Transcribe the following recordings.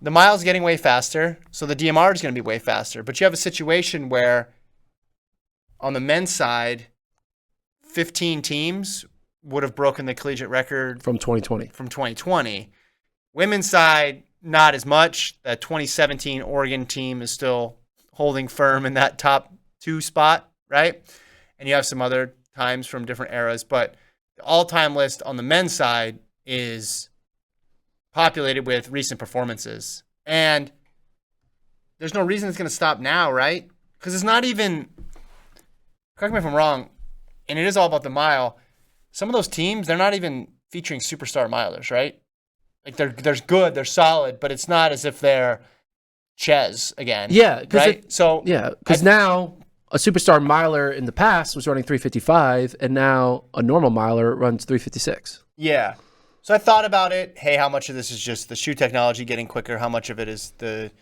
the mile's getting way faster, so the DMR is going to be way faster. But you have a situation where on the men's side, 15 teams would have broken the collegiate record from 2020. Women's side, not as much. That 2017 Oregon team is still holding firm in that top 2 spot, right? And you have some other times from different eras, but the all-time list on the men's side is populated with recent performances. And there's no reason it's going to stop now, right? Because it's not even, correct me if I'm wrong, and it is all about the mile. Some of those teams, they're not even featuring superstar milers, right? Like they're good, they're solid, but it's not as if they're Ches again. Yeah, right. Because now a superstar miler in the past was running 355, and now a normal miler runs 356. Yeah. So I thought about it. Hey, how much of this is just the shoe technology getting quicker? How much of it is the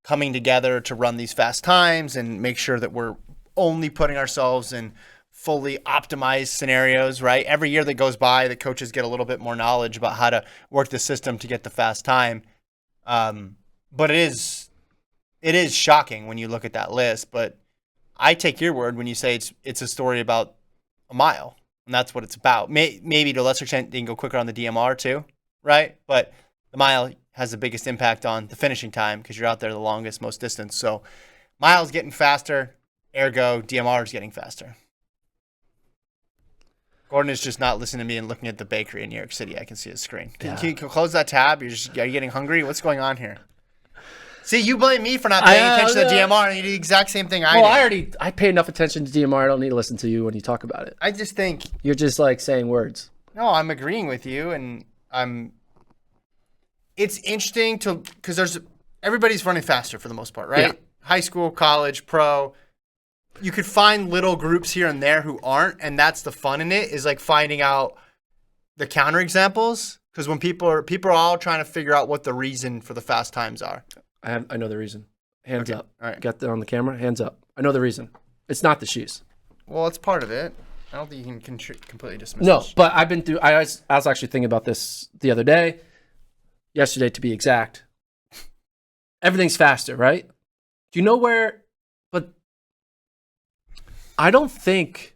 coming together to run these fast times and make sure that we're only putting ourselves in fully optimized scenarios, right? Every year that goes by, the coaches get a little bit more knowledge about how to work the system to get the fast time. But it is shocking when you look at that list. But I take your word when you say it's a story about a mile, and that's what it's about. Maybe to a lesser extent, they can go quicker on the DMR too, right? But the mile has the biggest impact on the finishing time because you're out there the longest, most distance. So miles getting faster, ergo DMR is getting faster. Gordon is just not listening to me and looking at the bakery in New York City. I can see his screen. Can you close that tab? Are you getting hungry? What's going on here? See, you blame me for not paying attention to the DMR, and you do the exact same thing I did. I pay enough attention to DMR. I don't need to listen to you when you talk about it. I just think you're just like saying words. No, I'm agreeing with you, and it's interesting because everybody's running faster for the most part, right? Yeah. High school, college, pro. You could find little groups here and there who aren't, and that's the fun in it, is like finding out the counterexamples. Because when people are all trying to figure out what the reason for the fast times are. I know the reason. Hands up. All right. Got that on the camera? Hands up. I know the reason. It's not the shoes. Well, it's part of it. I don't think you can completely dismiss it. No, but I've been through. I was actually thinking about this the other day, yesterday to be exact. Everything's faster, right? Do you know where? But I don't think.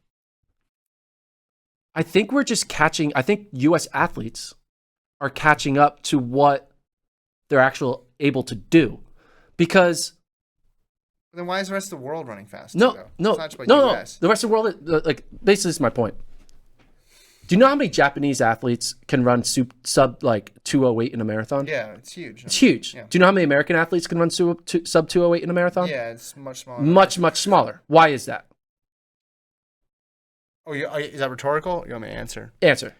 I think we're just catching. I think U.S. athletes are catching up to what they're actually able to do, because. Then why is the rest of the world running faster? No. US. The rest of the world, like, basically, this is my point. Do you know how many Japanese athletes can run sub like 208 in a marathon? Yeah, it's huge. It's huge. Yeah. Do you know how many American athletes can run sub 208 in a marathon? Yeah, it's much smaller. Much smaller. Why is that? Oh, is that rhetorical? You want me to answer? Answer.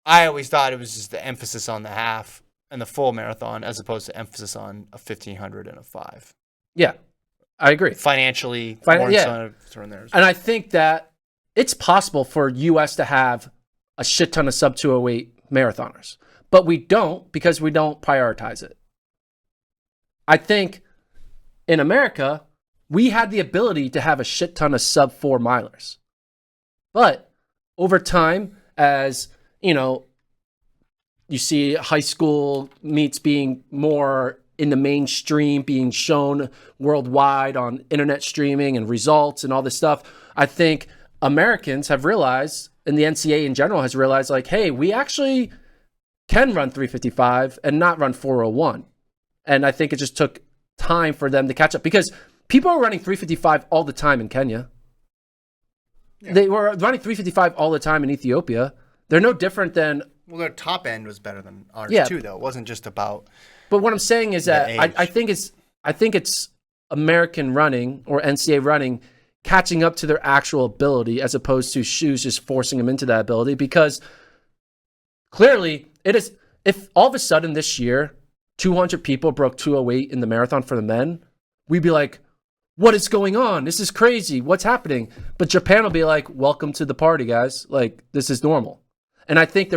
I always thought it was just the emphasis on the half and the full marathon as opposed to emphasis on a 1,500 and a 5. Yeah, I agree. Financially, more incentive in there. And I think that it's possible for U.S. to have a shit ton of sub 208 marathoners, but we don't because we don't prioritize it. I think in America, we had the ability to have a shit ton of sub 4 milers. But over time, as you know, you see high school meets being more in the mainstream, being shown worldwide on internet streaming and results and all this stuff. I think Americans have realized, and the NCAA in general has realized, like, hey, we actually can run 355 and not run 401. And I think it just took time for them to catch up because people are running 355 all the time in Kenya. Yeah. They were running 355 all the time in Ethiopia. They're no different than... Well, their top end was better than ours too, though. It wasn't just about... But what I'm saying is that I think it's American running or NCAA running catching up to their actual ability as opposed to shoes just forcing them into that ability, because clearly it is. If all of a sudden this year 200 people broke 208 in the marathon for the men, we'd be like, what is going on? This is crazy. What's happening? But Japan will be like, welcome to the party, guys. Like, this is normal. And I think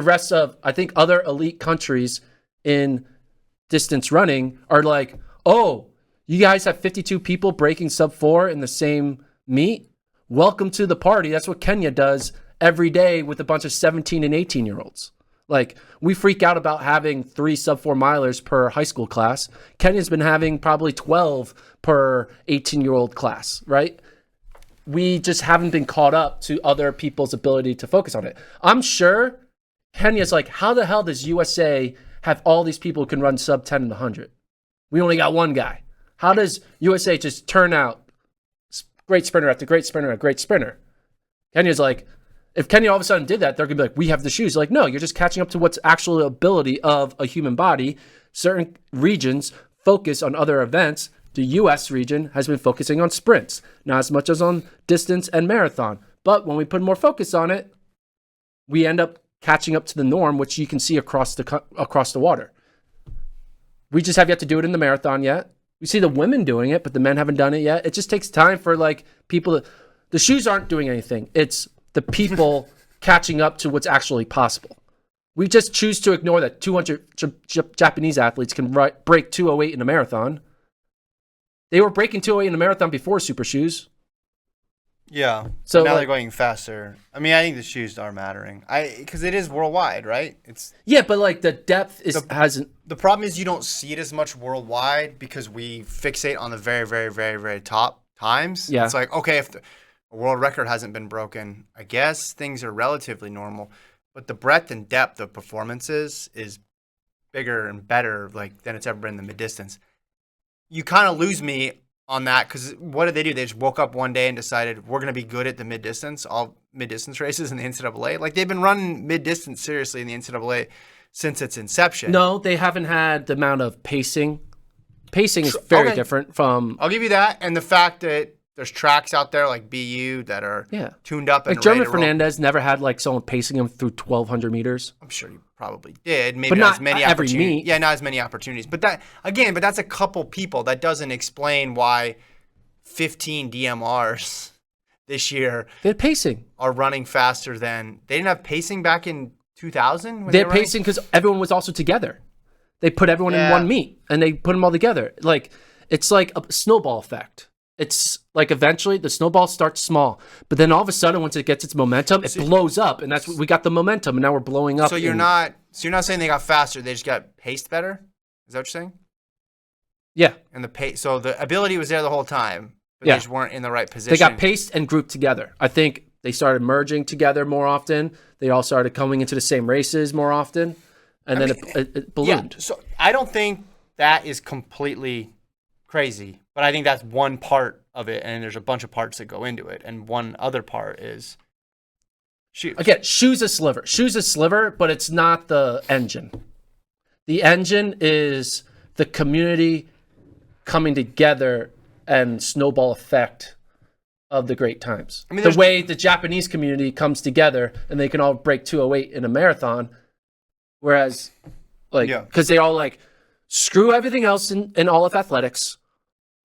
other elite countries in distance running are like, oh, you guys have 52 people breaking sub 4 in the same meet? Welcome to the party. That's what Kenya does every day with a bunch of 17 and 18-year-olds. Like, we freak out about having 3 sub-4 milers per high school class. Kenya's been having probably 12 per 18-year-old class, right? We just haven't been caught up to other people's ability to focus on it. I'm sure Kenya's like, how the hell does USA have all these people who can run sub 10 and 100? We only got one guy. How does USA just turn out great sprinter after great sprinter after great sprinter? Kenya's like, if Kenya all of a sudden did that, they're going to be like, we have the shoes. Like, no, you're just catching up to what's actual ability of a human body. Certain regions focus on other events. The U.S. region has been focusing on sprints, not as much as on distance and marathon. But when we put more focus on it, we end up catching up to the norm, which you can see across the water. We just have yet to do it in the marathon yet. We see the women doing it, but the men haven't done it yet. It just takes time for like people the shoes aren't doing anything. It's the people catching up to what's actually possible. We just choose to ignore that 200 Japanese athletes can break 208 in a marathon. They were breaking 208 in a marathon before super shoes. Yeah. So now they're going faster. I mean, I think the shoes are mattering. Because it is worldwide, right? Yeah, but like the depth hasn't. The problem is you don't see it as much worldwide because we fixate on the very, very, very, very top times. Yeah. It's like, okay, if the world record hasn't been broken, I guess things are relatively normal. But the breadth and depth of performances is bigger and better than it's ever been in the mid-distance. You kind of lose me on that because what did they do? They just woke up one day and decided we're going to be good at the mid-distance, all mid-distance races in the NCAA. Like, they've been running mid-distance seriously in the NCAA since its inception. No, they haven't had the amount of pacing. Pacing is very different from... I'll give you that. And the fact that there's tracks out there like BU that are tuned up. And like German Fernandez never had like someone pacing him through 1,200 meters. I'm sure you probably did. Maybe but not not as many every opportunities. meet. Yeah, not as many opportunities. But that's a couple people. That doesn't explain why 15 DMRs this year they had pacing are running faster than they didn't have pacing back in 2000. They had pacing because everyone was also together. They put everyone in one meet and they put them all together. Like it's like a snowball effect. It's like eventually the snowball starts small, but then all of a sudden once it gets its momentum, it blows up, and that's what we got the momentum, and now we're blowing up. So you're not saying they got faster; they just got paced better. Is that what you're saying? Yeah. And the pace, so the ability was there the whole time, but they just weren't in the right position. They got paced and grouped together. I think they started merging together more often. They all started coming into the same races more often, and it ballooned. Yeah, so I don't think that is completely crazy, but I think that's one part of it, and there's a bunch of parts that go into it, and one other part is shoes. Again, shoes a sliver. Shoes a sliver, but it's not the engine. The engine is the community coming together and snowball effect of the great times. I mean, the way the Japanese community comes together and they can all break 208 in a marathon, whereas because they all screw everything else in all of athletics.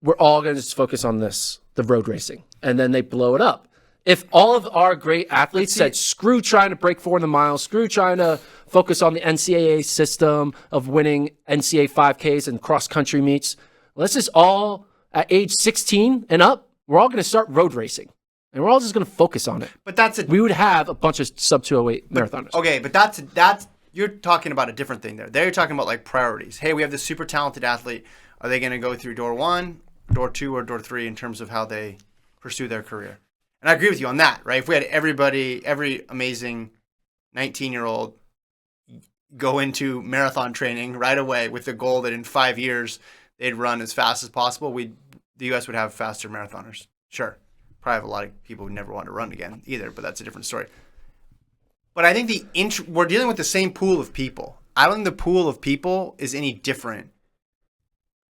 We're all going to just focus on the road racing, and then they blow it up. If all of our great athletes said, screw trying to break 4 in the mile, screw trying to focus on the NCAA system of winning NCAA 5Ks and cross-country meets, let's just all, at age 16 and up, we're all going to start road racing, and we're all just going to focus on it. But we would have a bunch of sub-208 marathoners. Okay, but that's you're talking about a different thing there. There you're talking about priorities. Hey, we have this super talented athlete. Are they going to go through door 1, door 2, or door 3 in terms of how they pursue their career? And I agree with you on that, right? If we had every amazing 19-year-old go into marathon training right away with the goal that in 5 years they'd run as fast as possible, the U.S. would have faster marathoners. Sure. Probably have a lot of people who never want to run again either, but that's a different story. But I think we're dealing with the same pool of people. I don't think the pool of people is any different.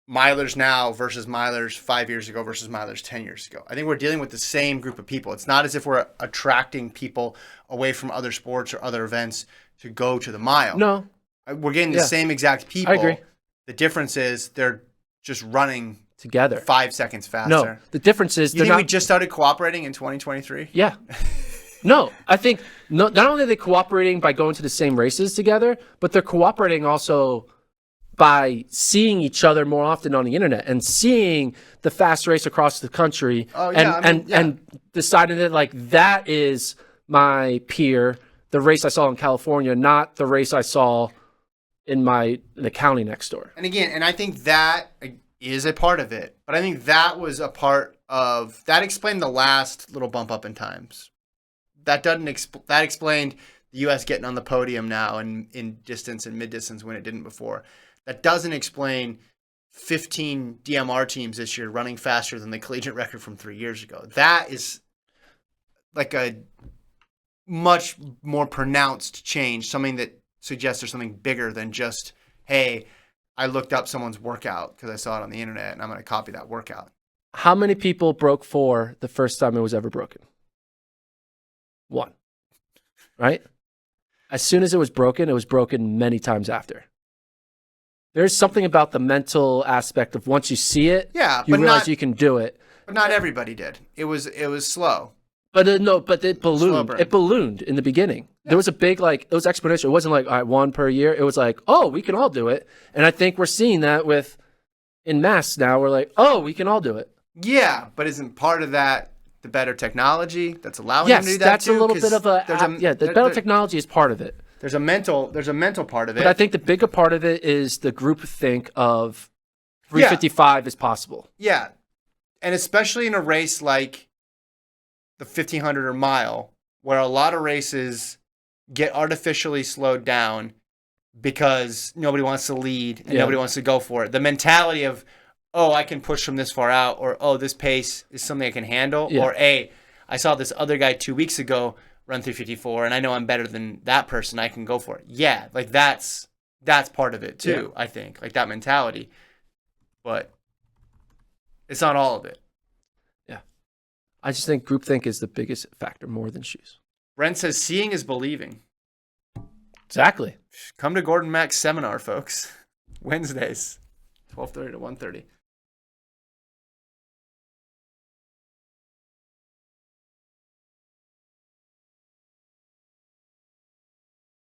Milers now versus milers 5 years ago versus milers 10 years ago. I think we're dealing with the same group of people. It's not as if we're attracting people away from other sports or other events to go to the mile. No. We're getting the same exact people. I agree. The difference is they're just running together 5 seconds faster. No, the difference is we just started cooperating in 2023? Yeah. No, I think not only are they cooperating by going to the same races together, but they're cooperating also by seeing each other more often on the internet and seeing the fast race across the country and deciding that that is my peer the race I saw in California, not the race I saw in the county next door. And again, and I think that is a part of it, but I think that was a part of that explained the last little bump up in times. That explained the U.S. getting on the podium now in distance and mid distance when it didn't before. That doesn't explain 15 DMR teams this year running faster than the collegiate record from 3 years ago. That is like a much more pronounced change, something that suggests there's something bigger than just, hey, I looked up someone's workout because I saw it on the internet and I'm going to copy that workout. How many people broke 4 the first time it was ever broken? 1. Right? As soon as it was broken many times after. There's something about the mental aspect of once you see it, you realize you can do it. But not everybody did. It was slow. But it ballooned. It ballooned in the beginning. Yeah. There was a big, it was exponential. It wasn't like, all right, 1 per year. It was like, oh, we can all do it. And I think we're seeing that in mass now. We're like, oh, we can all do it. Yeah, but isn't part of that the better technology that's allowing them to do that that's too? A little bit of the better technology is part of it. There's a mental part of it. But I think the bigger part of it is the group think of 355 is possible. Yeah. And especially in a race like the 1500 or mile, where a lot of races get artificially slowed down because nobody wants to lead and nobody wants to go for it. The mentality of, oh, I can push from this far out, or, oh, this pace is something I can handle, or, hey, I saw this other guy 2 weeks ago run 354 and I know I'm better than that person. I can go for it. Yeah, that's part of it too, I think, like that mentality. But it's not all of it. Yeah. I just think groupthink is the biggest factor more than shoes. Brent says seeing is believing. Exactly. Come to Gordon Mack's seminar, folks. Wednesdays, 12:30 to 1:30.